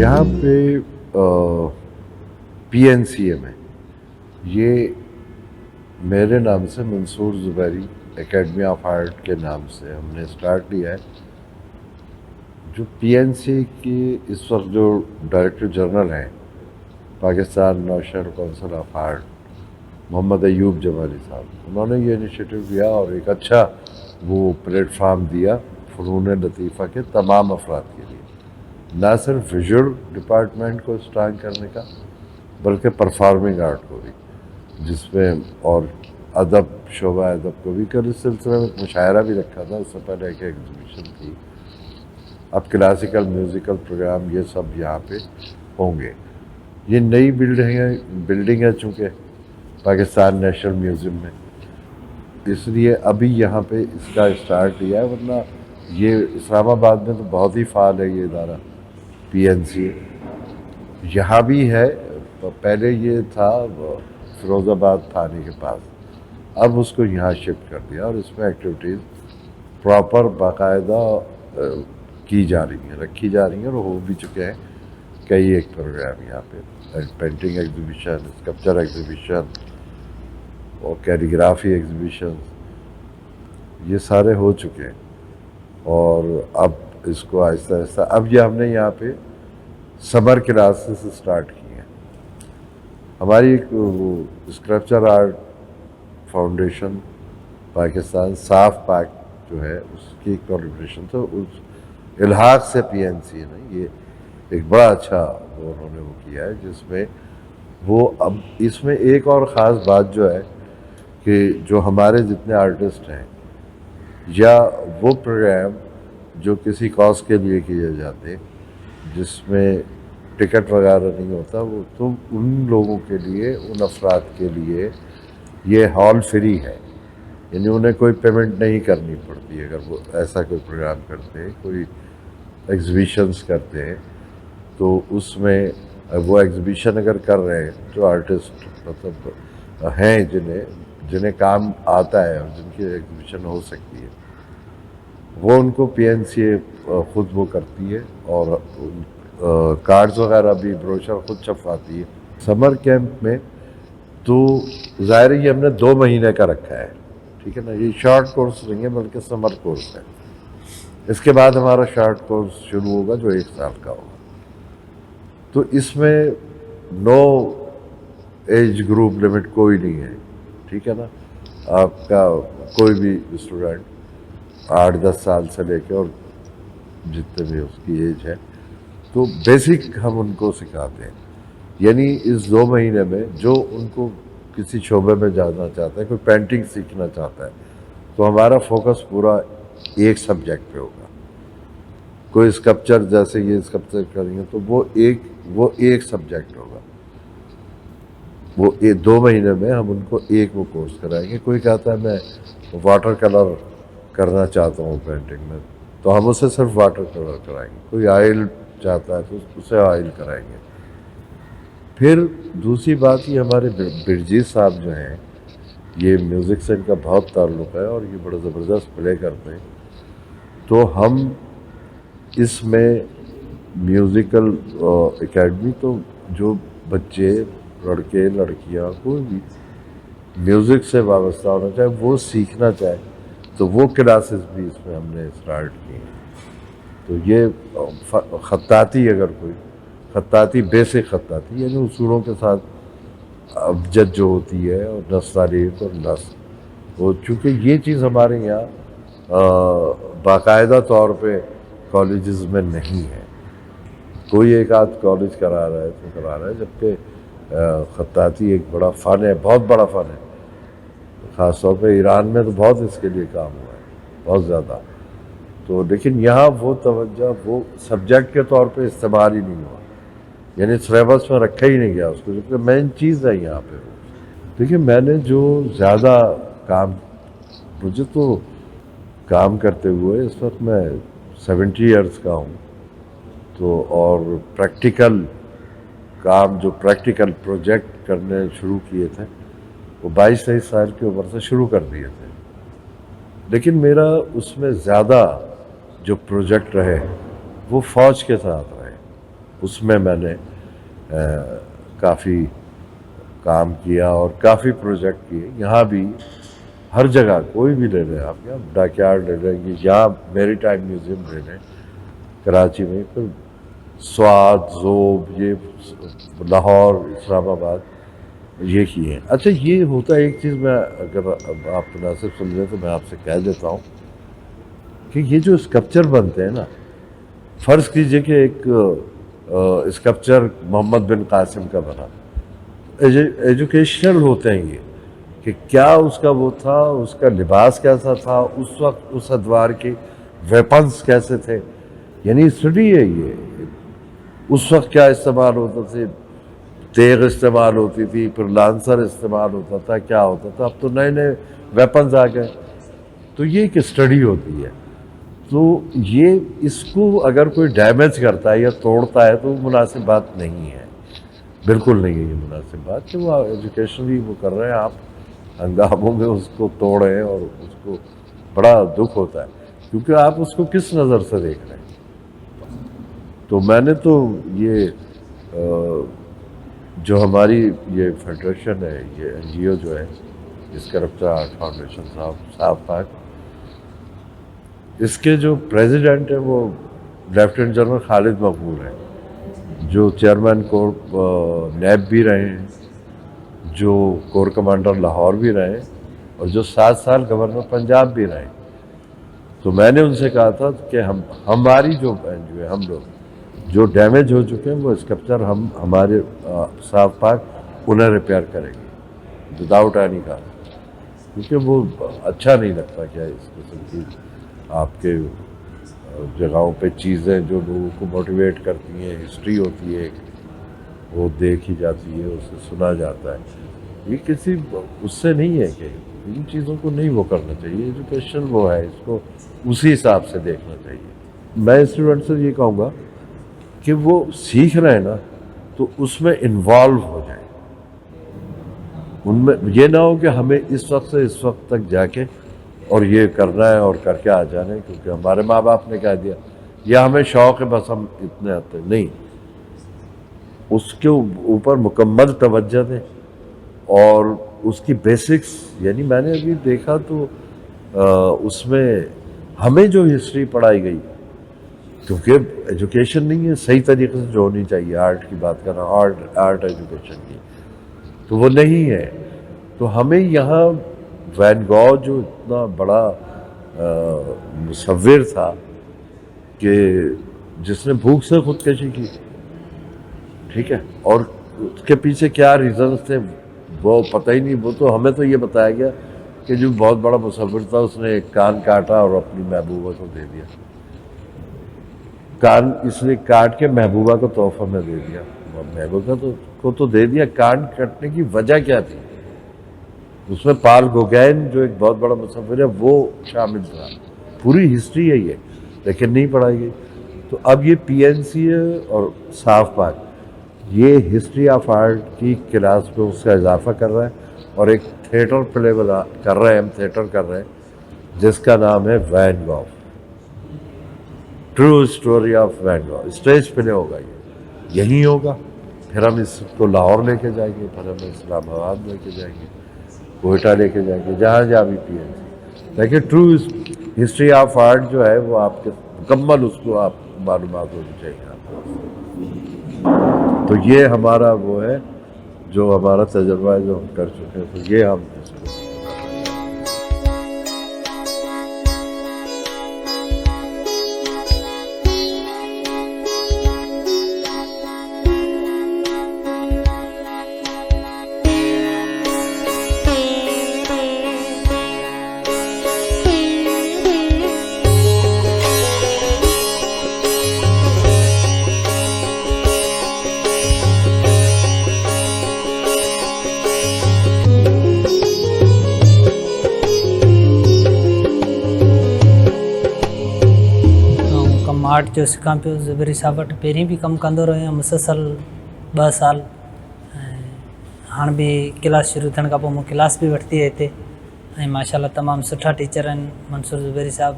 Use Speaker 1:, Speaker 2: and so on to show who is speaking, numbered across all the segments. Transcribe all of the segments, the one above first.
Speaker 1: यहाँ पे PNCA में ये मेरे नाम से Mansoor Zubairi academy of art के नाम से हमने स्टार्ट किया है। जो PNCA की इस वक्त जो डायरेक्टर जनरल हैं Pakistan national council of art Mohammad Ayub Jamali Sahab, उन्होंने ये इनिशिएटिव लिया और एक अच्छा वो प्लेटफार्म दिया फ़नून लतीफ़ा के तमाम अफराद के लिए, ना सिर्फ विजुअल डिपार्टमेंट को स्ट्रांग करने का बल्कि परफॉर्मिंग आर्ट को भी, जिसमें और अदब शोबा अदब को भी कल इस सिलसिले में मुशायरा भी रखा था। उससे पहले एक एग्जीबिशन थी। अब क्लासिकल म्यूज़िकल प्रोग्राम ये सब यहाँ पे होंगे। ये नई बिल्डिंग है चूँकि पाकिस्तान नेशनल म्यूज़ियम में, इसलिए अभी यहाँ पे इसका स्टार्ट किया है, वरना ये इस्लामाबाद में तो बहुत ही फ़ाल है ये इदारा PNCA। यहाँ भी है, पहले ये था फ़िरोज़ाबाद थाने के पास, अब उसको यहाँ शिफ्ट कर दिया और इसमें एक्टिविटीज़ प्रॉपर बाकायदा की जा रही हैं, रखी जा रही हैं और हो भी चुके हैं कई एक प्रोग्राम यहाँ पे, पेंटिंग एग्जीबिशन, स्कल्पचर एग्जीबिशन और कैलीग्राफी एग्जीबिशन, ये सारे हो चुके हैं। और अब इसको आहिस्ता आहिस्ता अब ये हमने यहाँ पे समर क्लासेस स्टार्ट की हैं। हमारी एक स्कल्पचर आर्ट फाउंडेशन पाकिस्तान साफ पाक जो है उसकी कोलैबोरेशन, तो उस इल्हाक से PNCA ने ये एक बड़ा अच्छा वो उन्होंने वो किया है, जिसमें वो अब इसमें एक और ख़ास बात जो है कि जो हमारे जितने आर्टिस्ट हैं या वो प्रोग्राम जो किसी कॉज के लिए किए जाते जिसमें टिकट वगैरह नहीं होता, वो तो उन लोगों के लिए, उन अफराद के लिए ये हॉल फ्री है, यानी उन्हें कोई पेमेंट नहीं करनी पड़ती अगर वो ऐसा कोई प्रोग्राम करते हैं, कोई एग्जीबिशंस करते हैं। तो उसमें वो एग्जीबिशन अगर कर रहे हैं जो आर्टिस्ट मतलब हैं जिन्हें काम आता है और जिनकी एग्जीबिशन हो सकती है, वो उनको PNCA खुद वो करती है और कार्ड्स वगैरह भी, ब्रोशर खुद छपवाती है। समर कैंप में तो ज़ाहिर है ये हमने 2 महीने का रखा है, ठीक है ना, ये शॉर्ट कोर्स नहीं है बल्कि समर कोर्स है। इसके बाद हमारा शॉर्ट कोर्स शुरू होगा जो 1 साल का होगा। तो इसमें नो एज ग्रुप लिमिट कोई नहीं है, ठीक है ना, आपका कोई भी स्टूडेंट 8-10 साल से लेकर और जितने भी उसकी एज है, तो बेसिक हम उनको सिखाते हैं। यानी इस 2 महीने में जो उनको किसी शोबे में जाना चाहता है, कोई पेंटिंग सीखना चाहता है, तो हमारा फोकस पूरा एक सब्जेक्ट पे होगा। कोई स्कल्पचर जैसे ये स्कल्पचर करेंगे तो वो एक सब्जेक्ट होगा। वो 2 महीने में हम उनको एक वो कोर्स कराएंगे। कोई कहता है मैं वाटर कलर करना चाहता हूँ पेंटिंग में, तो हम उसे सिर्फ वाटर कलर कराएंगे। कोई ऑयल चाहता है तो उसे ऑयल कराएंगे। फिर दूसरी बात, ये हमारे बिरजीत साहब जो हैं, ये म्यूज़िक से इनका बहुत ताल्लुक़ है और ये बड़ा ज़बरदस्त प्ले करते हैं। तो हम इसमें म्यूज़िकल एकेडमी, तो जो बच्चे, लड़के लड़कियां कोई भी म्यूज़िक से वाबस्ता होना चाहे, वो सीखना चाहे, तो वो क्लासेस भी इसमें हमने स्टार्ट की हैं। तो ये ख़त्ताती, अगर कोई ख़त्ताती, बेसिक ख़त्ताती यानी उसूलों के साथ अबजद जो होती है और नस्तालीक और नस्ल, वो चूँकि ये चीज़ हमारे यहाँ बाकायदा तौर पे कॉलेजेस में नहीं है। कोई एक आध कॉलेज करा रहा है तो करा रहा है, जबकि ख़त्ताती एक बड़ा फ़न है, बहुत बड़ा फ़न है। ख़ास तौर पे ईरान में तो बहुत इसके लिए काम हुआ है, बहुत ज़्यादा। तो लेकिन यहाँ वो तवज्जो वो सब्जेक्ट के तौर पे इस्तेमाल ही नहीं हुआ, यानी सिलेबस में रखा ही नहीं गया उसको, जबकि मेन चीज़ है यहाँ पे। देखिए, मैंने जो ज़्यादा काम, मुझे तो काम करते हुए इस वक्त मैं 70 ईयर्स का हूँ, तो और प्रैक्टिकल काम, जो प्रैक्टिकल प्रोजेक्ट करने शुरू किए थे वो 22-23 साल की उम्र से शुरू कर दिए थे। लेकिन मेरा उसमें ज़्यादा जो प्रोजेक्ट रहे वो फ़ौज के साथ रहे। اس میں میں نے کافی کام کیا اور کافی پروجیکٹ کیے. یہاں بھی ہر جگہ کوئی بھی لے لیں آپ، یہاں ڈاک یارڈ لے لیں گے، یہاں میری ٹائم میوزیم لے لیں کراچی میں، پھر سوات، ذوب، یہ لاہور، اسلام آباد یہ کیے ہیں. اچھا یہ ہوتا ہے ایک چیز، میں اگر آپ مناسب سمجھیں تو میں آپ سے کہہ دیتا ہوں کہ یہ جو اسکلپچر بنتے ہیں نا، فرض کیجئے کہ ایک اسکلپچر محمد بن قاسم کا بنا، ایجوکیشنل ہوتے ہیں یہ، کہ کیا اس کا وہ تھا، اس کا لباس کیسا تھا اس وقت، اس ادوار کے ویپنز کیسے تھے، یعنی اسٹڈی ہے یہ. اس وقت کیا استعمال ہوتا تھے، تیغ استعمال ہوتی تھی، پھر لانسر استعمال ہوتا تھا، کیا ہوتا تھا. اب تو نئے نئے ویپنز آ گئے. تو یہ ایک اسٹڈی ہوتی ہے. تو یہ اس کو اگر کوئی ڈیمیج کرتا ہے یا توڑتا ہے تو وہ مناسب بات نہیں ہے، بالکل نہیں ہے یہ مناسب بات کہ وہ ایجوکیشنلی وہ کر رہے ہیں، آپ ہنگاموں میں اس کو توڑیں، اور اس کو بڑا دکھ ہوتا ہے کیونکہ آپ اس کو کس نظر سے دیکھ رہے ہیں. تو میں نے تو یہ جو ہماری یہ فیڈریشن ہے، یہ این جی او جو ہے، اس کرپچر آرٹ فاؤنڈیشن صاف پاک، اس کے جو پریزیڈنٹ ہیں وہ لیفٹیننٹ جنرل خالد مقبول ہیں، جو چیئرمین کور نیب بھی رہے ہیں، جو کور کمانڈر لاہور بھی رہے ہیں، اور جو 7 سال گورنر پنجاب بھی رہے. تو میں نے ان سے کہا تھا کہ ہماری جو این جی او ہے، ہم لوگ جو ڈیمیج ہو چکے ہیں وہ اسکلپچر ہمارے صاف پاک انہیں ریپیئر کریں گے وداؤٹ اینی کاسٹ، کیونکہ وہ اچھا نہیں لگتا کیا اس قسم کی آپ کے جگہوں پہ چیزیں جو لوگوں کو موٹیویٹ کرتی ہیں، ہسٹری ہوتی ہے وہ دیکھی جاتی ہے، اسے سنا جاتا ہے. یہ کسی اس سے نہیں ہے کہ ان چیزوں کو نہیں وہ کرنا چاہیے. ایجوکیشن وہ ہے، اس کو اسی حساب سے دیکھنا چاہیے. میں اسٹوڈنٹ سے یہ کہوں گا کہ وہ سیکھ رہے ہیں نا تو اس میں انوالو ہو جائیں. ان میں یہ نہ ہو کہ ہمیں اس وقت سے اس وقت تک جا کے اور یہ کرنا ہے اور کر کے آ جانا ہے کیونکہ ہمارے ماں باپ نے کہہ دیا، یا ہمیں شوق ہے بس ہم اتنے آتے نہیں. اس کے اوپر مکمل توجہ دیں اور اس کی بیسکس، یعنی میں نے ابھی دیکھا تو اس میں ہمیں جو ہسٹری پڑھائی گئی، کیونکہ ایجوکیشن نہیں ہے صحیح طریقے سے جو ہونی چاہیے، آرٹ کی بات کر رہا ہوں، آرٹ ایجوکیشن کی، تو وہ نہیں ہے. تو ہمیں یہاں وین گو جو اتنا بڑا مصور تھا کہ جس نے بھوک سے خودکشی کی، ٹھیک ہے، اور اس کے پیچھے کیا ریزنز تھے وہ پتہ ہی نہیں. وہ تو ہمیں تو یہ بتایا گیا کہ جو بہت بڑا مصور تھا اس نے ایک کان کاٹا اور اپنی محبوبہ کو دے دیا. کان اس نے کاٹ کے محبوبہ کو تحفہ میں دے دیا. محبوبہ کو تو دے دیا، کان کٹنے کی وجہ کیا تھی؟ اس میں پال گوگین جو ایک بہت بڑا مصور ہے وہ شامل تھا. پوری ہسٹری ہے یہ، لیکن نہیں پڑھائی گئی. تو اب یہ پی این سی ہے اور صاف پاک یہ ہسٹری آف آرٹ کی کلاس پہ اس کا اضافہ کر رہا ہے، اور ایک تھیٹر پلے کر رہے ہیں، ہم تھیٹر کر رہے ہیں جس کا نام ہے Van Gogh, true story of Van Gogh. Stage play ہوگا، یہ یہیں ہوگا. پھر ہم اس کو لاہور لے کے جائیں گے، پھر ہم اسلام آباد لے کے جائیں گے، کوئٹہ لے کے جائیں گے، جہاں جہاں بھی پی این سی. لیکن ٹرو ہسٹری آف آرٹ جو ہے وہ آپ کے مکمل اس کو آپ معلومات ہونی چاہیے آپ کو. تو یہ ہمارا وہ ہے جو ہمارا تجربہ ہے جو ہم کر چکے ہیں. تو یہ ہم اس کو
Speaker 2: आर्ट जो सिखां पियो ज़ुबैरी साहब वटि पहिरीं बि कमु कंदो रहियो आहियां मुसलसल 2 साल. हाणे बि क्लास शुरू थियण खां पोइ मूं क्लास बि वरिती आहे हिते, ऐं माशाल्लाह तमामु सुठा टीचर आहिनि मंसूर ज़ुबैरी साहब.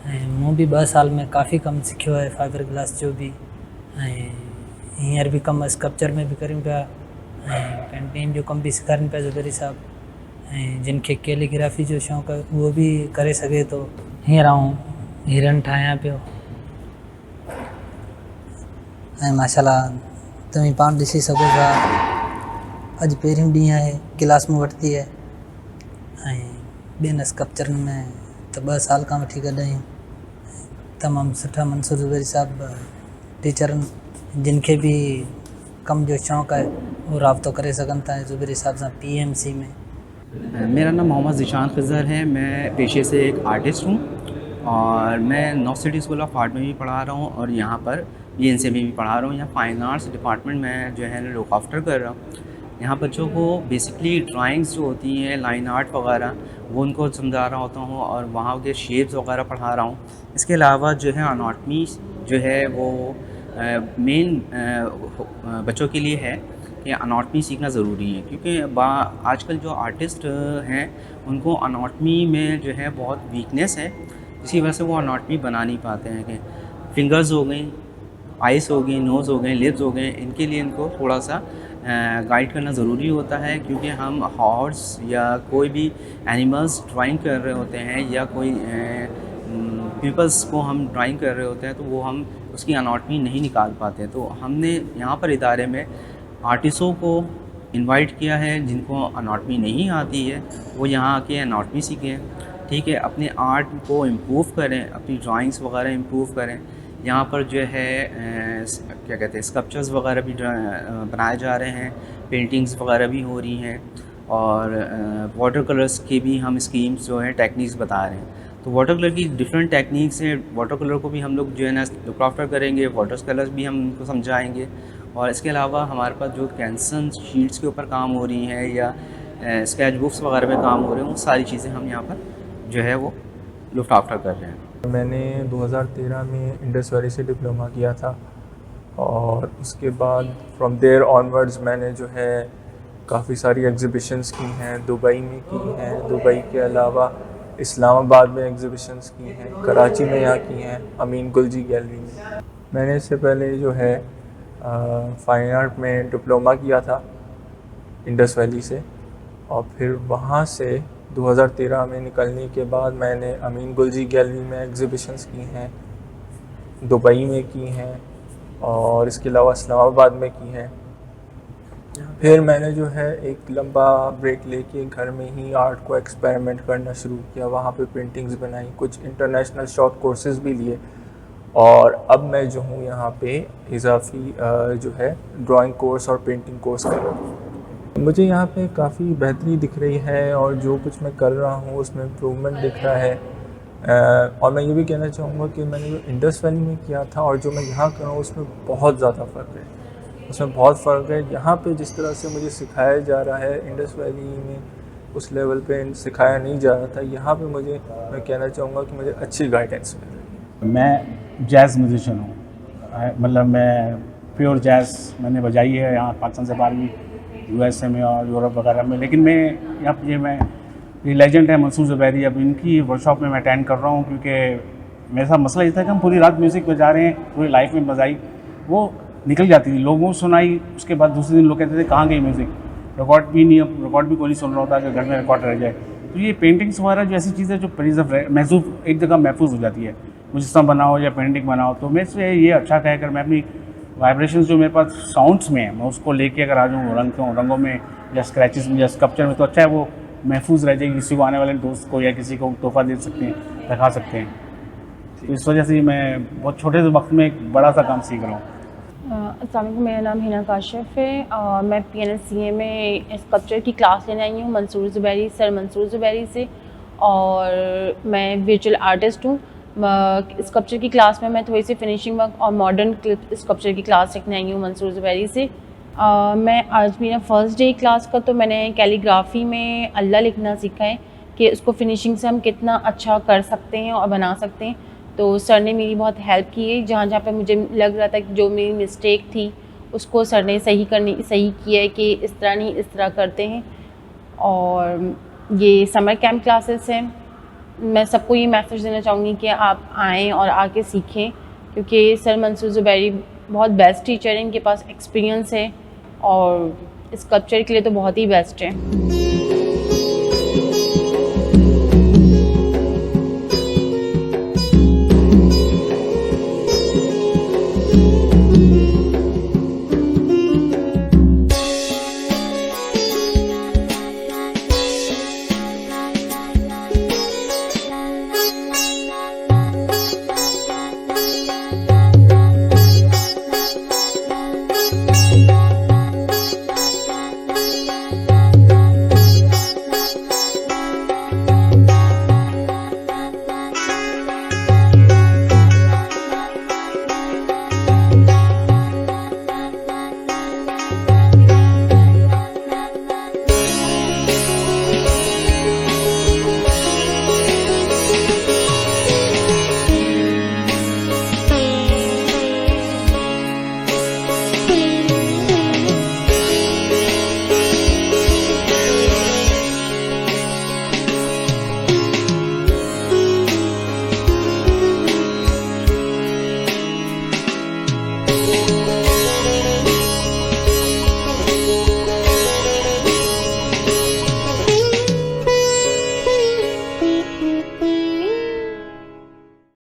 Speaker 2: ऐं मूं बि 2 साल में काफ़ी कमु सिखियो आहे फाइबर ग्लास जो बि. ऐं हींअर भी कमु स्कल्पचर में बि करियूं पिया ऐं पेंटिंग जो कमु बि सेखारनि पिया ज़ुबैरी साहब। ऐं जिन खे कैलीग्राफी जो शौक़ु आहे उहो बि करे सघे थो। हींअर आउं हिरन ठाहियां पियो ऐं माशाल्लाह तव्हीं पाण ॾिसी सघो था अॼु पहिरियों ॾींहुं आहे क्लास में वरिती आहे ऐं ॿियनि स्कल्पचरनि में त 2 साल खां वठी गॾु आहियूं। तमामु सुठा मंसूर ज़ुबैरी साहब टीचरनि जिन खे बि कम जो शौक़ु आहे वो राब्तो करे सघनि था ज़ुबैरी साहब सां PMC में।
Speaker 3: मेरा नाम मोहम्मद ज़ीशान ख़ज़र है। मैं पेशे से एक आर्टिस्ट हूँ और मैं north city school of art में भी पढ़ा रहा हूँ और यहाँ पर PNC में भी पढ़ा रहा हूँ। यहाँ फाइन आर्ट्स डिपार्टमेंट में जो है लुक आफ्टर कर रहा हूँ। यहाँ बच्चों को बेसिकली ड्राइंग्स जो होती हैं, लाइन आर्ट वगैरह, वो उनको समझा रहा होता हूँ और वहाँ के शेप्स वगैरह पढ़ा रहा हूँ। इसके अलावा जो है अनाटमी जो है वो मेन बच्चों के लिए है कि अनाटमी सीखना ज़रूरी है, क्योंकि आजकल जो आर्टिस्ट हैं उनको अनाटमी में जो है बहुत वीकनेस है। इसी वजह से वो अनाटमी बना नहीं पाते हैं कि फिंगर्स हो गई, आइस हो गई, नोज़ हो गए, लिप्स हो गए, इनके लिए इनको थोड़ा सा गाइड करना ज़रूरी होता है। क्योंकि हम हॉर्स या कोई भी एनिमल्स ड्राइंग कर रहे होते हैं या कोई पीपल्स को हम ड्राइंग कर रहे होते हैं तो वो हम उसकी अनाटमी नहीं निकाल पाते। तो हमने यहाँ पर इदारे में आर्टिस्टों को इनवाइट किया है जिनको अनाटमी नहीं आती है, वो यहाँ आके अनाटमी सीखें, ठीक है, अपने आर्ट को इम्प्रूव करें, अपनी ड्राइंग्स वगैरह इम्प्रूव करें। यहाँ पर जो है क्या कहते हैं स्कल्पचर्स वगैरह भी बनाए जा रहे हैं, पेंटिंग्स वगैरह भी हो रही हैं और वाटर कलर्स की भी हम स्कीम्स जो हैं टेक्निक्स बता रहे हैं। तो वाटर कलर की डिफरेंट टेक्निक्स हैं, वाटर कलर को भी हम लोग जो है ना लुक आफ्टर करेंगे, वाटर कलर्स भी हम उनको समझाएंगे। और इसके अलावा हमारे पास जो कैंसन शीट्स के ऊपर काम हो रही हैं या स्केच बुक्स वगैरह में काम हो रहे हैं, वो सारी चीज़ें हम यहाँ पर जो है वो लुक आफ्टर कर रहे हैं।
Speaker 4: मैंने 2013 में इंडस वैली से डिप्लोमा किया था और उसके बाद फ्रॉम देयर ऑनवर्ड्स मैंने जो है काफ़ी सारी एग्ज़िबिशंस की हैं, दुबई में की हैं, दुबई के अलावा इस्लामाबाद में एग्ज़िबिशंस की हैं, कराची में यहाँ की हैं, अमीन गुलजी गैलरी में। मैंने इससे पहले जो है फाइन आर्ट में डिप्लोमा किया था इंडस वैली से और फिर वहाँ से 2013 में निकलने के बाद मैंने अमीन गुलजी गैलरी में एग्ज़िबिशंस की हैं, दुबई में की हैं और इसके अलावा इस्लामाबाद में की हैं। फिर मैंने जो है एक लंबा ब्रेक लेके घर में ही आर्ट को एक्सपेरिमेंट करना शुरू किया, वहाँ पे पेंटिंग्स बनाई, कुछ इंटरनेशनल शॉर्ट कोर्सेज़ भी लिए और अब मैं जो हूँ यहाँ पे इजाफी जो है ड्राइंग कोर्स और पेंटिंग कोर्स कर रहा हूँ। मुझे यहाँ पे काफ़ी बेहतरी दिख रही है और जो कुछ मैं कर रहा हूँ उसमें इम्प्रूवमेंट दिख रहा है। और मैं ये भी कहना चाहूँगा कि मैंने जो इंडस वैली में किया था और जो मैं यहाँ कर रहा हूँ उसमें बहुत ज़्यादा फ़र्क है, उसमें बहुत फ़र्क है। यहाँ पे जिस तरह से मुझे सिखाया जा रहा है इंडस वैली में उस लेवल पे सिखाया नहीं जा रहा था। यहाँ पे मैं कहना चाहूँगा कि मुझे अच्छी गाइडेंस मिल रही है।
Speaker 5: मैं जैज़ म्यूज़िशियन हूँ, मतलब मैं प्योर जैज़ मैंने बजाई है यहाँ पाकिस्तान से बाहर भी, USA में और यूरोप वगैरह में। लेकिन मैं यहाँ पे ये लेजेंड है मंसूर ज़ुबैरी, अब इनकी वर्कशॉप में मैं अटेंड कर रहा हूँ क्योंकि मेरे साथ मसला ये था कि हम पूरी रात म्यूज़िक बजा रहे हैं, पूरी लाइफ में बजाई वो निकल जाती थी, लोगों को सुनाई, उसके बाद दूसरे दिन लोग कहते थे कहाँ गई म्यूज़िक, रिकॉर्ड भी नहीं, अब रिकॉर्ड भी कोई नहीं सुन रहा होता कि घर में रिकॉर्ड रह जाए। तो ये पेंटिंग्स वगैरह जो ऐसी चीज़ है जो प्रिजर्व महसूस एक जगह महफूज हो जाती है, मुजस्सम बनाओ या पेंटिंग बनाओ, तो मेरे से ये अच्छा कहकर मैं अपनी वाइब्रेशंस जो मेरे पास साउंड्स में है मैं उसको लेके अगर आ जाऊँ रंगों में या स्क्रैचेस में या स्कल्पचर में, तो अच्छा है वो महफूज रह जाएगी, किसी को आने वाले दोस्त को या किसी को तोहफा दे सकते हैं, दिखा सकते हैं। तो इस वजह से मैं बहुत छोटे से वक्त में एक बड़ा सा काम सीख रहा हूँ।
Speaker 6: अस्सलाम वालेकुम, मेरा नाम हिना काशिफ है। मैं PNCA में स्कल्पचर की क्लास लेने आई हूँ मंसूर ज़ुबैरी से और मैं विजुअल आर्टिस्ट हूँ। स्कल्पचर की क्लास में मैं थोड़ी सी फिनिशिंग वर्क और मॉडर्न स्कल्पचर की क्लास सीखने आई हूँ मंसूर ज़ुबैरी से। मैं आज मेरा फर्स्ट डे क्लास का, तो मैंने कैलीग्राफी में अल्लाह लिखना सीखा है कि उसको फिनिशिंग से हम कितना अच्छा कर सकते हैं और बना सकते हैं। तो सर ने मेरी बहुत हेल्प की है, जहाँ जहाँ पे मुझे लग रहा था कि जो मेरी मिस्टेक थी उसको सर ने सही किया है कि इस तरह नहीं इस तरह करते हैं। और ये समर कैंप क्लासेस हैं, मैं सबको ये मैसेज देना चाहूँगी कि आप आएँ और आके सीखें, क्योंकि सर मंसूर ज़ुबैरी بہت بیسٹ ٹیچر ہیں, ان کے پاس ایکسپیرینس ہے اور اسکلپچر کے لیے تو بہت ہی بیسٹ ہے.